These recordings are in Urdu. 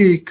1।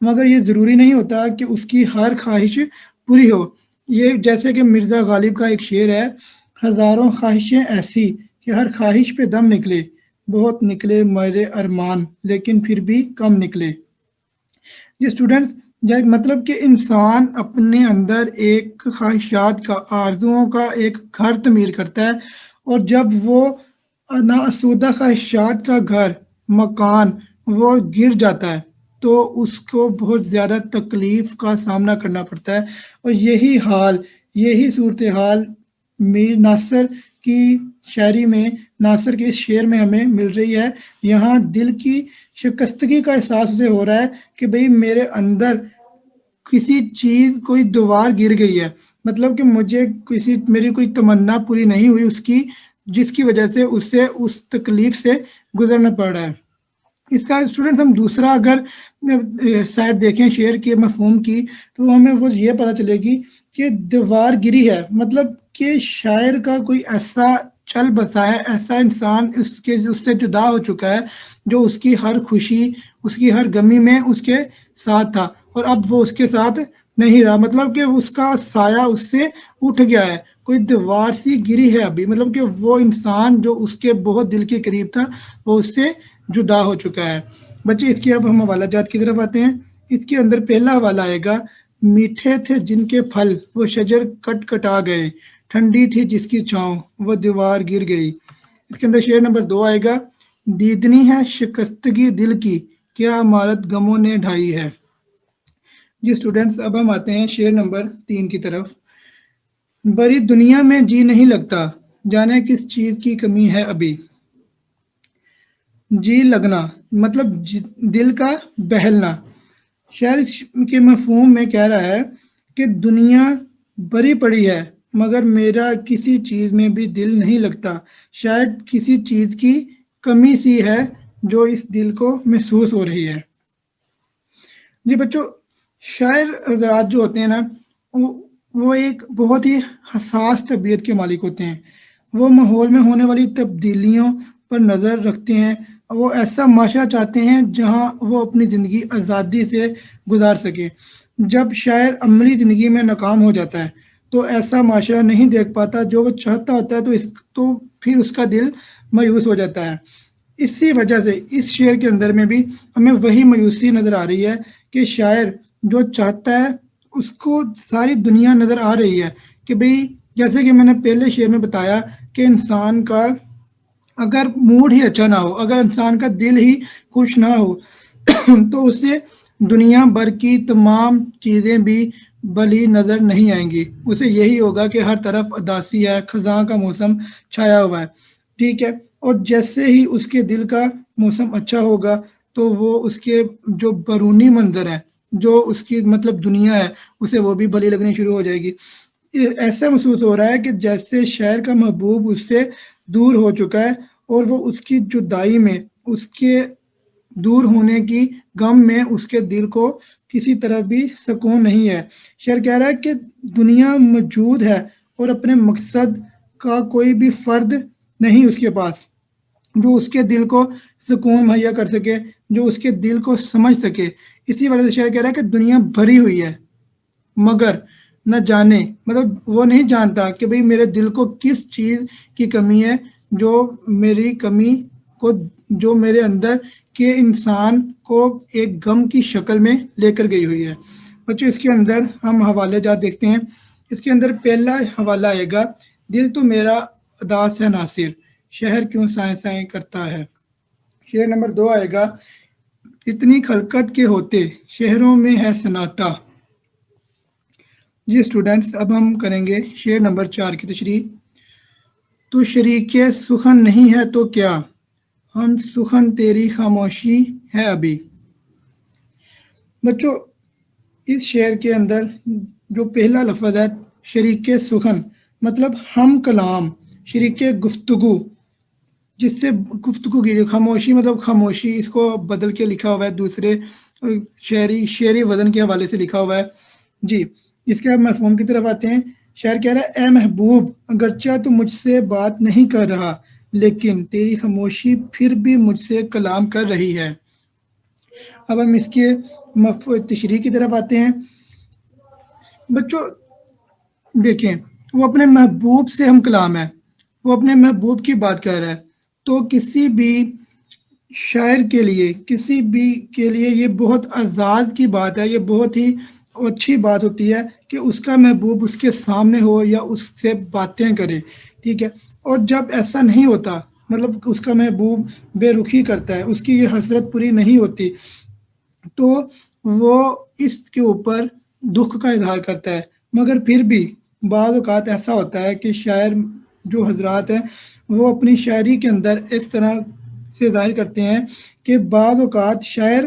مگر یہ ضروری نہیں ہوتا کہ اس کی ہر خواہش پوری ہو. یہ جیسے کہ مرزا غالب کا ایک شعر ہے: ہزاروں خواہشیں ایسی کہ ہر خواہش پہ دم نکلے، بہت نکلے میرے ارمان لیکن پھر بھی کم نکلے. یہ اسٹوڈنٹس مطلب کہ انسان اپنے اندر ایک خواہشات کا، آرزوؤں کا ایک گھر تعمیر کرتا ہے، اور جب وہ ناآسودہ خواہشات کا گھر، مکان وہ گر جاتا ہے تو اس کو بہت زیادہ تکلیف کا سامنا کرنا پڑتا ہے. اور یہی صورتحال میر ناصر کی شاعری میں، ناصر کے اس شعر میں ہمیں مل رہی ہے. یہاں دل کی شکستگی کا احساس اسے ہو رہا ہے کہ بھئی میرے اندر کسی چیز، کوئی دیوار گر گئی ہے، مطلب کہ مجھے میری کوئی تمنا پوری نہیں ہوئی اس کی، جس کی وجہ سے اسے اس تکلیف سے گزرنا پڑ رہا ہے. اس کا اسٹوڈنٹ ہم دوسرا اگر سائڈ دیکھیں شعر کے مفہوم کی، تو ہمیں وہ یہ پتہ چلے گی کہ دیوار گری ہے، مطلب کہ شاعر کا کوئی ایسا چل بسا ہے، ایسا انسان اس سے جدا ہو چکا ہے جو اس کی ہر خوشی، اس کی ہر غمی میں اس کے ساتھ تھا، اور اب وہ اس کے ساتھ نہیں رہا. مطلب کہ اس کا سایہ اس سے اٹھ گیا ہے، کوئی دیوار سی گری ہے ابھی. مطلب کہ وہ انسان جو اس کے بہت دل کے قریب تھا وہ اس سے جدا ہو چکا ہے. بچے اس کی اب ہم حوالہ جات کی طرف آتے ہیں. اس کے اندر پہلا حوالہ آئے گا: میٹھے تھے جن کے پھل وہ شجر کٹ کٹا گئے، ٹھنڈی تھی جس کی چھاؤں وہ دیوار گر گئی. اس کے اندر شعر نمبر 2 آئے گا: دیدنی ہے شکستگی دل کی، کیا عمارت غموں نے ڈھائی ہے. جی اسٹوڈنٹس اب ہم آتے ہیں شعر نمبر 3 کی طرف. بڑی دنیا میں جی نہیں لگتا، جانے کس چیز کی کمی ہے ابھی. جی لگنا مطلب دل کا بہلنا. شاعر اس کے مفہوم میں کہہ رہا ہے کہ دنیا بھری پڑی ہے مگر میرا کسی چیز میں بھی دل نہیں لگتا، شاید کسی چیز کی کمی سی ہے جو اس دل کو محسوس ہو رہی ہے. جی بچوں، شاعر حضرات جو ہوتے ہیں نا، وہ ایک بہت ہی حساس طبیعت کے مالک ہوتے ہیں. وہ ماحول میں ہونے والی تبدیلیوں پر نظر رکھتے ہیں. وہ ایسا معاشرہ چاہتے ہیں جہاں وہ اپنی زندگی آزادی سے گزار سکے. جب شاعر عملی زندگی میں ناکام ہو جاتا ہے تو ایسا معاشرہ نہیں دیکھ پاتا جو وہ چاہتا ہوتا ہے، تو پھر اس کا دل مایوس ہو جاتا ہے. اسی وجہ سے اس شعر کے اندر میں بھی ہمیں وہی مایوسی نظر آ رہی ہے کہ شاعر جو چاہتا ہے اس کو ساری دنیا نظر آ رہی ہے کہ بھئی، جیسے کہ میں نے پہلے شعر میں بتایا کہ انسان کا اگر موڈ ہی اچھا نہ ہو، اگر انسان کا دل ہی خوش نہ ہو تو اسے دنیا بھر کی تمام چیزیں بھی بھلی نظر نہیں آئیں گی. اسے یہی ہوگا کہ ہر طرف اداسی ہے، خزاں کا موسم چھایا ہوا ہے. ٹھیک ہے، اور جیسے ہی اس کے دل کا موسم اچھا ہوگا تو وہ اس کے جو بیرونی منظر ہے، جو اس کی مطلب دنیا ہے، اسے وہ بھی بھلی لگنی شروع ہو جائے گی. ایسا محسوس ہو رہا ہے کہ جیسے شاعر کا محبوب اس سے دور ہو چکا ہے، اور وہ اس کی جدائی میں، اس کے دور ہونے کی غم میں اس کے دل کو کسی طرح بھی سکون نہیں ہے. شاعر کہہ رہا ہے کہ دنیا موجود ہے اور اپنے مقصد کا کوئی بھی فرد نہیں اس کے پاس جو اس کے دل کو سکون مہیا کر سکے، جو اس کے دل کو سمجھ سکے. اسی وجہ سے شاعر کہہ رہا ہے کہ دنیا بھری ہوئی ہے مگر نہ جانے، مطلب وہ نہیں جانتا کہ بھئی میرے دل کو کس چیز کی کمی ہے، جو میری کمی کو، جو میرے اندر کے انسان کو ایک غم کی شکل میں لے کر گئی ہوئی ہے. بچوں اس کے اندر ہم حوالے جات دیکھتے ہیں. اس کے اندر پہلا حوالہ آئے گا: دل تو میرا اداس ہے ناصر، شہر کیوں سائیں سائیں کرتا ہے. شعر نمبر 2 آئے گا: اتنی خلقت کے ہوتے شہروں میں ہے سناٹا. جی اسٹوڈنٹس اب ہم کریں گے شعر نمبر 4 کی تشریح. تو شریک سخن نہیں ہے تو کیا، ہم سخن تیری خاموشی ہے ابھی. بچوں اس شعر کے اندر جو پہلا لفظ ہے شریک سخن، مطلب ہم کلام، شریک گفتگو، جس سے گفتگو کی خاموشی، مطلب خاموشی اس کو بدل کے لکھا ہوا ہے، دوسرے شعری وزن کے حوالے سے لکھا ہوا ہے. جی اس کے اب مفہوم کی طرف آتے ہیں. شاعر کہہ رہا ہے: اے محبوب، اگرچہ تو مجھ سے بات نہیں کر رہا لیکن تیری خاموشی پھر بھی مجھ سے کلام کر رہی ہے. اب ہم اس کے تشریح کی طرف آتے ہیں بچوں. دیکھیں وہ اپنے محبوب سے ہم کلام ہے، وہ اپنے محبوب کی بات کر رہا ہے، تو کسی بھی شاعر کے لیے، کسی بھی کے لیے یہ بہت اعزاز کی بات ہے، یہ بہت ہی اچھی بات ہوتی ہے کہ اس کا محبوب اس کے سامنے ہو یا اس سے باتیں کرے، ٹھیک ہے. اور جب ایسا نہیں ہوتا، مطلب اس کا محبوب بے رخی کرتا ہے، اس کی یہ حسرت پوری نہیں ہوتی، تو وہ اس کے اوپر دکھ کا اظہار کرتا ہے. مگر پھر بھی بعض اوقات ایسا ہوتا ہے کہ شاعر جو حضرات ہیں وہ اپنی شاعری کے اندر اس طرح سے ظاہر کرتے ہیں کہ بعض اوقات شاعر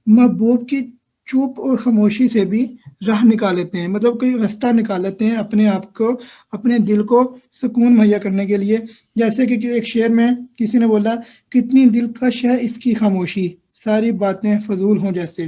محبوب کی چپ اور خاموشی سے بھی راہ نکال لیتے ہیں، مطلب کوئی راستہ نکال لیتے ہیں اپنے آپ کو، اپنے دل کو سکون مہیا کرنے کے لیے. جیسے کہ ایک شعر میں کسی نے بولا، کتنی دلکش ہے اس کی خاموشی، ساری باتیں فضول ہوں جیسے.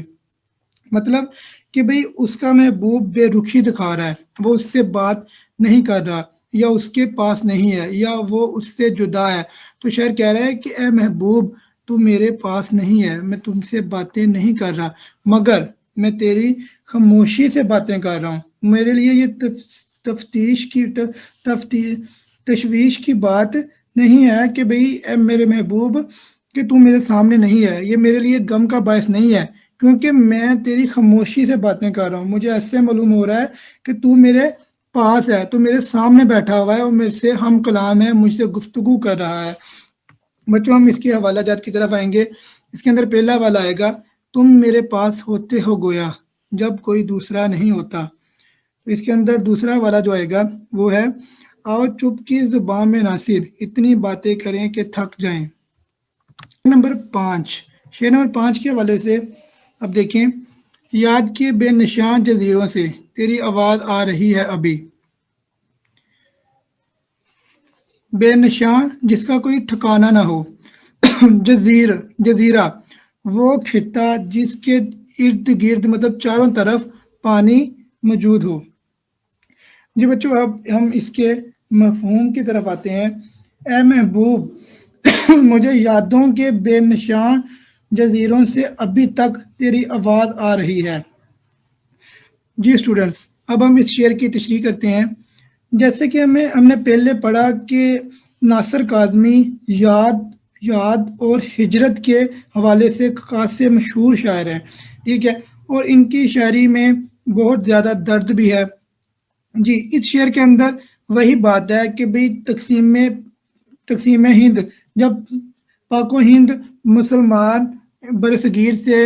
مطلب کہ بھئی اس کا محبوب بے رخی دکھا رہا ہے، وہ اس سے بات نہیں کر رہا، یا اس کے پاس نہیں ہے، یا وہ اس سے جدا ہے. تو شاعر کہہ رہا ہے کہ اے محبوب تو میرے پاس نہیں ہے، میں تم سے باتیں نہیں کر رہا، مگر میں تیری خاموشی سے باتیں کر رہا ہوں. میرے لیے یہ تفتیش کی تشویش کی بات نہیں ہے کہ بھئی اے میرے محبوب کہ تو میرے سامنے نہیں ہے، یہ میرے لیے غم کا باعث نہیں ہے، کیونکہ میں تیری خاموشی سے باتیں کر رہا ہوں. مجھے ایسے معلوم ہو رہا ہے کہ تو میرے پاس ہے، تو میرے سامنے بیٹھا ہوا ہے اور میرے سے ہم کلام ہے، مجھ سے گفتگو کر رہا ہے. بچوں ہم اس کے حوالہ جات کی طرف آئیں گے. اس کے اندر پہلا حوالہ آئے گا، تم میرے پاس ہوتے ہو گویا جب کوئی دوسرا نہیں ہوتا. تو اس کے اندر دوسرا حوالہ جو آئے گا وہ ہے، آؤ چپ کی زبان میں ناصر اتنی باتیں کریں کہ تھک جائیں. شعر نمبر 5 کے حوالے سے اب دیکھیں، یاد کے بے نشان جزیروں سے تیری آواز آ رہی ہے ابھی. بے نشان جس کا کوئی ٹھکانہ نہ ہو، جزیرہ وہ خطہ جس کے ارد گرد مطلب چاروں طرف پانی موجود ہو. جی بچوں اب ہم اس کے مفہوم کی طرف آتے ہیں. اے محبوب مجھے یادوں کے بے نشان جزیروں سے ابھی تک تیری آواز آ رہی ہے. جی اسٹوڈنٹس اب ہم اس شعر کی تشریح کرتے ہیں. جیسے کہ ہم نے پہلے پڑھا کہ ناصر کاظمی یاد اور ہجرت کے حوالے سے خاصے مشہور شاعر ہیں، ٹھیک ہے، اور ان کی شاعری میں بہت زیادہ درد بھی ہے. جی اس شعر کے اندر وہی بات ہے کہ بھئی تقسیم ہند، جب پاک و ہند مسلمان برصغیر سے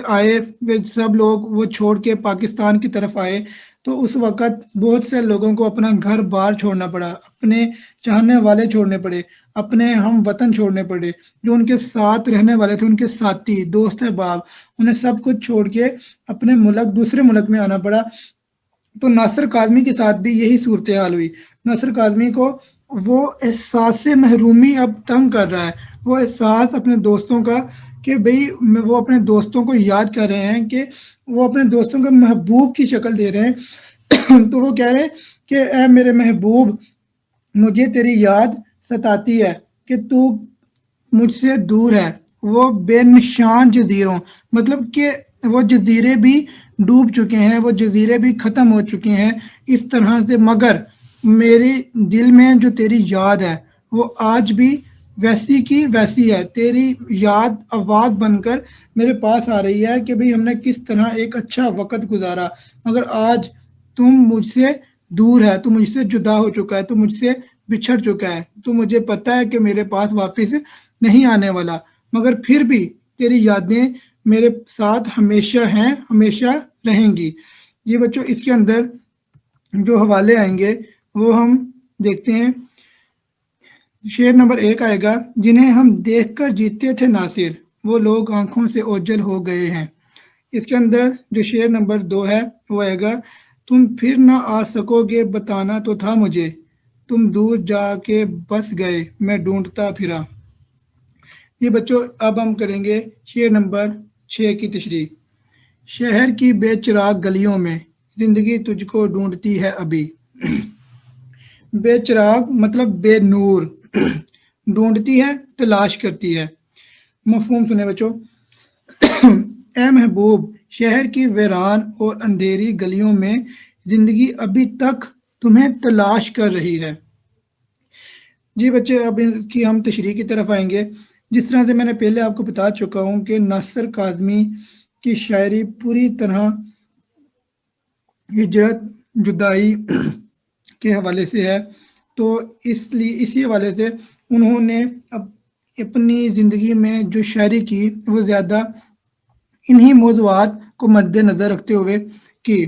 آئے، سب لوگ وہ چھوڑ کے پاکستان کی طرف آئے، تو اس وقت بہت سے لوگوں کو اپنا گھر بار چھوڑنا پڑا، اپنے چاہنے والے چھوڑنے پڑے، اپنے ہم وطن چھوڑنے پڑے، جو ان کے ساتھ رہنے والے تھے، ان کے ساتھی دوست احباب، انہیں سب کچھ چھوڑ کے اپنے ملک دوسرے ملک میں آنا پڑا. تو ناصر کاظمی کے ساتھ بھی یہی صورتحال ہوئی. ناصر کاظمی کو وہ احساس محرومی اب تنگ کر رہا ہے، وہ احساس اپنے دوستوں کا کہ بھئی وہ اپنے دوستوں کو یاد کر رہے ہیں، کہ وہ اپنے دوستوں کو محبوب کی شکل دے رہے ہیں. تو وہ کہہ رہے ہیں کہ اے میرے محبوب مجھے تیری یاد ستاتی ہے کہ تو مجھ سے دور ہے. وہ بے نشان جزیروں، مطلب کہ وہ جزیرے بھی ڈوب چکے ہیں، وہ جزیرے بھی ختم ہو چکے ہیں اس طرح سے، مگر میرے دل میں جو تیری یاد ہے وہ آج بھی ویسی کی ویسی ہے. تیری یاد آواز بن کر میرے پاس آ رہی ہے کہ بھئی ہم نے کس طرح ایک اچھا وقت گزارا، مگر آج تم مجھ سے دور ہے، تو مجھ سے جدا ہو چکا ہے، تو مجھ سے بچھڑ چکا ہے، تو مجھے پتا ہے کہ میرے پاس واپس نہیں آنے والا، مگر پھر بھی تیری یادیں میرے ساتھ ہمیشہ ہیں، ہمیشہ رہیں گی. یہ بچوں اس کے اندر جو حوالے آئیں گے وہ ہم دیکھتے ہیں. شعر نمبر 1 آئے گا، جنہیں ہم دیکھ کر جیتے تھے ناصر وہ لوگ آنکھوں سے اوجھل ہو گئے ہیں. اس کے اندر جو شعر نمبر 2 ہے وہ آئے گا، تم پھر نہ آ سکو گے بتانا تو تھا مجھے، تم دور جا کے بس گئے میں ڈھونڈتا پھرا. یہ بچوں اب ہم کریں گے شعر نمبر 6 کی تشریح. شہر کی بے چراغ گلیوں میں زندگی تجھ کو ڈھونڈتی ہے ابھی. بے چراغ مطلب بے نور، ڈھونڈتی ہے تلاش کرتی ہے. مفہوم سنے بچوں. اے محبوب شہر کی ویران اور اندھیری گلیوں میں زندگی ابھی تک تمہیں تلاش کر رہی ہے۔ جی بچے، اب اس کی ہم تشریح کی طرف آئیں گے۔ جس طرح سے میں نے پہلے آپ کو بتا چکا ہوں کہ ناصر کاظمی کی شاعری پوری طرح ہجرت، جدائی کے حوالے سے ہے، تو اس لیے اسی حوالے سے انہوں نے اپنی زندگی میں جو شاعری کی وہ زیادہ انہی موضوعات کو مد نظر رکھتے ہوئے کی۔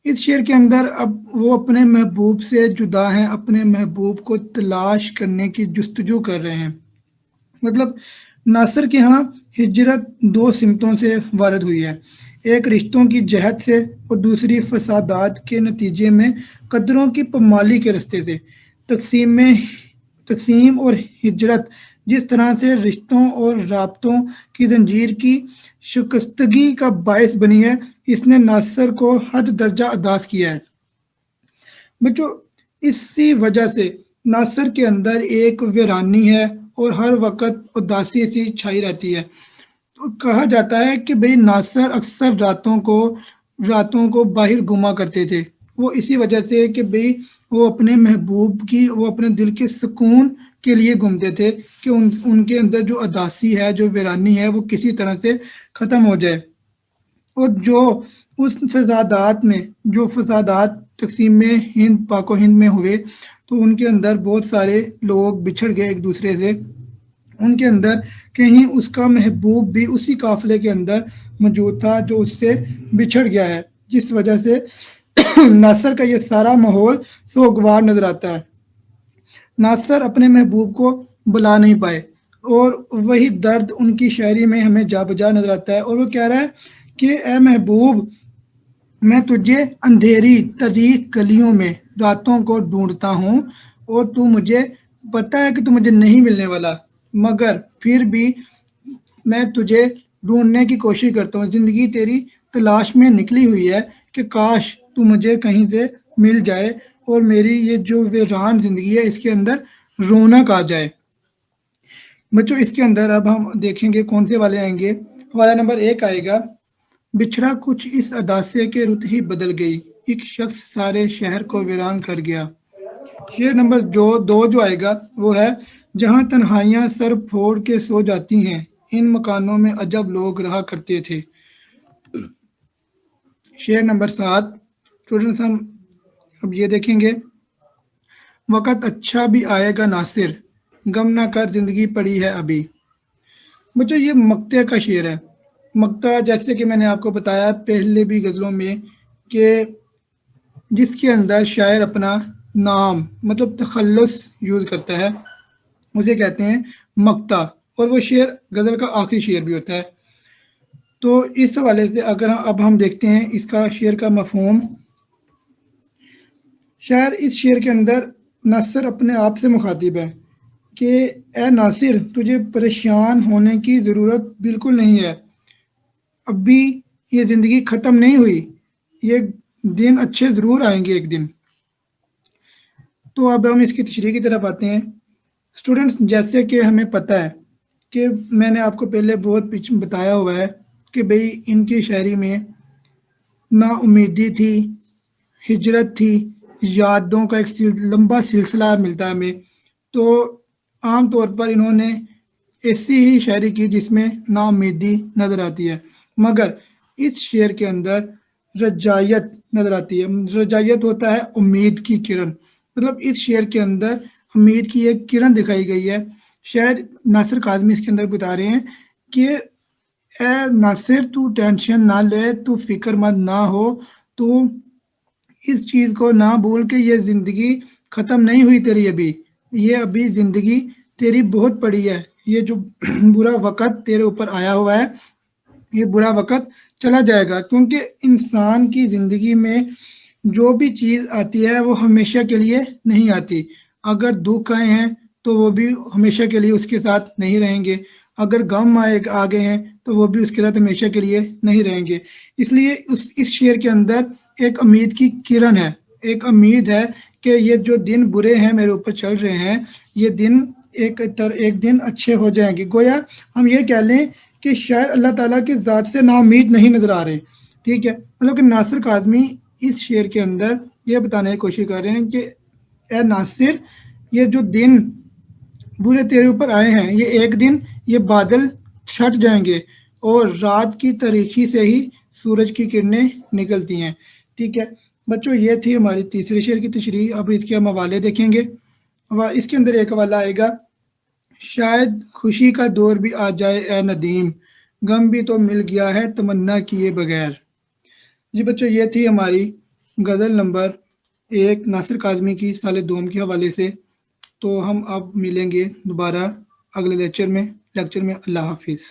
اس شعر کے اندر اب وہ اپنے محبوب سے جدا ہیں، اپنے محبوب کو تلاش کرنے کی جستجو کر رہے ہیں۔ مطلب ناصر کے ہاں ہجرت دو سمتوں سے وارد ہوئی ہے، ایک رشتوں کی جہت سے اور دوسری فسادات کے نتیجے میں قدروں کی پامالی کے رستے سے۔ تقسیم اور ہجرت جس طرح سے رشتوں اور رابطوں کی زنجیر کی شکستگی کا باعث بنی ہے، اس نے ناصر کو حد درجہ اداس کیا ہے۔ بچوں، اسی وجہ سے ناصر کے اندر ایک ویرانی ہے اور ہر وقت اداسی سی چھائی رہتی ہے۔ تو کہا جاتا ہے کہ بھئی ناصر اکثر راتوں کو باہر گھوما کرتے تھے، وہ اسی وجہ سے کہ بھئی وہ اپنے محبوب کی، وہ اپنے دل کے سکون کے لیے گھومتے تھے کہ ان کے اندر جو اداسی ہے، جو ویرانی ہے، وہ کسی طرح سے ختم ہو جائے۔ اور جو اس فسادات تقسیم ہند، پاک و ہند میں ہوئے، تو ان کے اندر بہت سارے لوگ بچھڑ گئے ایک دوسرے سے۔ ان کے اندر کہیں اس کا محبوب بھی اسی قافلے کے اندر موجود تھا جو اس سے بچھڑ گیا ہے، جس وجہ سے ناصر کا یہ سارا ماحول سوگوار نظر آتا ہے۔ ناصر اپنے محبوب کو بلا نہیں پائے، اور وہی درد ان کی شاعری میں ہمیں جا بجا نظر آتا ہے، اور وہ کہہ رہا ہے کہ اے محبوب میں تجھے اندھیری تاریک گلیوں میں راتوں کو ڈھونڈتا ہوں، اور تو مجھے پتا ہے کہ تو مجھے نہیں ملنے والا، مگر پھر بھی میں تجھے ڈھونڈنے کی کوشش کرتا ہوں۔ زندگی تیری تلاش میں نکلی ہوئی ہے کہ کاش تو مجھے کہیں سے مل جائے اور میری یہ جو ویران زندگی ہے اس کے اندر رونق آ جائے۔ بچوں، اس کے اندر اب ہم دیکھیں گے کون سے والے آئیں گے۔ حوالہ نمبر 1 آئے گا، بچھڑا کچھ اس اداسے کے رت ہی بدل گئی، ایک شخص سارے شہر کو ویران کر گیا۔ شعر نمبر 2 جو آئے گا وہ ہے، جہاں تنہائیاں سر پھوڑ کے سو جاتی ہیں، ان مکانوں میں عجب لوگ رہا کرتے تھے۔ شعر نمبر 7 اسٹوڈنٹس ہم اب یہ دیکھیں گے، وقت اچھا بھی آئے گا ناصر، غم نہ کر زندگی پڑی ہے ابھی۔ بچوں، یہ مقطع کا شعر ہے۔ مقطع جیسے کہ میں نے آپ کو بتایا پہلے بھی غزلوں میں کہ جس کے اندر شاعر اپنا نام مطلب تخلص یوز کرتا ہے اسے کہتے ہیں مقطع، اور وہ شعر غزل کا آخری شعر بھی ہوتا ہے۔ تو اس حوالے سے اگر اب ہم دیکھتے ہیں اس کا شعر کا مفہوم، شاعر اس شعر کے اندر ناصر اپنے آپ سے مخاطب ہے کہ اے ناصر تجھے پریشان ہونے کی ضرورت بالکل نہیں ہے، اب بھی یہ زندگی ختم نہیں ہوئی، یہ دن اچھے ضرور آئیں گے ایک دن۔ تو اب ہم اس کی تشریح کی طرف آتے ہیں۔ اسٹوڈنٹس، جیسے کہ ہمیں پتہ ہے کہ میں نے آپ کو پہلے بہت بتایا ہوا ہے کہ بھئی ان کی شاعری میں نا امیدی تھی، ہجرت تھی، یادوں کا ایک لمبا سلسلہ ملتا ہے ہمیں۔ تو عام طور پر انہوں نے ایسی ہی شاعری کی جس میں نا امیدی نظر آتی ہے، مگر اس شعر کے اندر رجائیت نظر آتی ہے۔ رجائیت ہوتا ہے امید کی کرن، مطلب اس شعر کے اندر امید کی ایک کرن دکھائی گئی ہے۔ شاعر ناصر کاظمی اس کے اندر بتا رہے ہیں کہ اے ناصر تو ٹینشن نہ لے، تو فکر مند نہ ہو، تو اس چیز کو نہ بھول کہ یہ زندگی ختم نہیں ہوئی تیری، ابھی زندگی تیری بہت پڑی ہے، یہ جو برا وقت تیرے اوپر آیا ہوا ہے یہ برا وقت چلا جائے گا، کیونکہ انسان کی زندگی میں جو بھی چیز آتی ہے وہ ہمیشہ کے لیے نہیں آتی۔ اگر دکھ آئے ہیں تو وہ بھی ہمیشہ کے لیے اس کے ساتھ نہیں رہیں گے، اگر غم آ گئے ہیں تو وہ بھی اس کے ساتھ ہمیشہ کے لیے نہیں رہیں گے۔ اس لیے اس شعر کے اندر ایک امید کی کرن ہے، ایک امید ہے کہ یہ جو دن برے ہیں میرے اوپر چل رہے ہیں، یہ دن ایک دن اچھے ہو جائیں گے۔ گویا ہم یہ کہہ لیں کہ شاید اللہ تعالیٰ کی ذات سے نا امید نہیں نظر آ رہے. ٹھیک ہے، مطلب کہ ناصر کاظمی اس شعر کے اندر یہ بتانے کی کوشش کر رہے ہیں کہ اے ناصر، یہ جو دن برے تیرے اوپر آئے ہیں، یہ ایک دن یہ بادل چھٹ جائیں گے اور رات کی تاریکی سے ہی سورج کی کرنیں نکلتی ہیں. ٹھیک ہے بچوں، یہ تھی ہماری تیسرے شعر کی تشریح. اب اس کے ہم حوالے دیکھیں گے. اس کے اندر ایک حوالہ آئے گا، شاید خوشی کا دور بھی آ جائے اے ندیم، غم بھی تو مل گیا ہے تمنا کیے بغیر. جی بچوں، یہ تھی ہماری غزل نمبر 1 ناصر کاظمی کی سال دوم کے حوالے سے. تو ہم اب ملیں گے دوبارہ اگلے لیکچر میں. اللہ حافظ.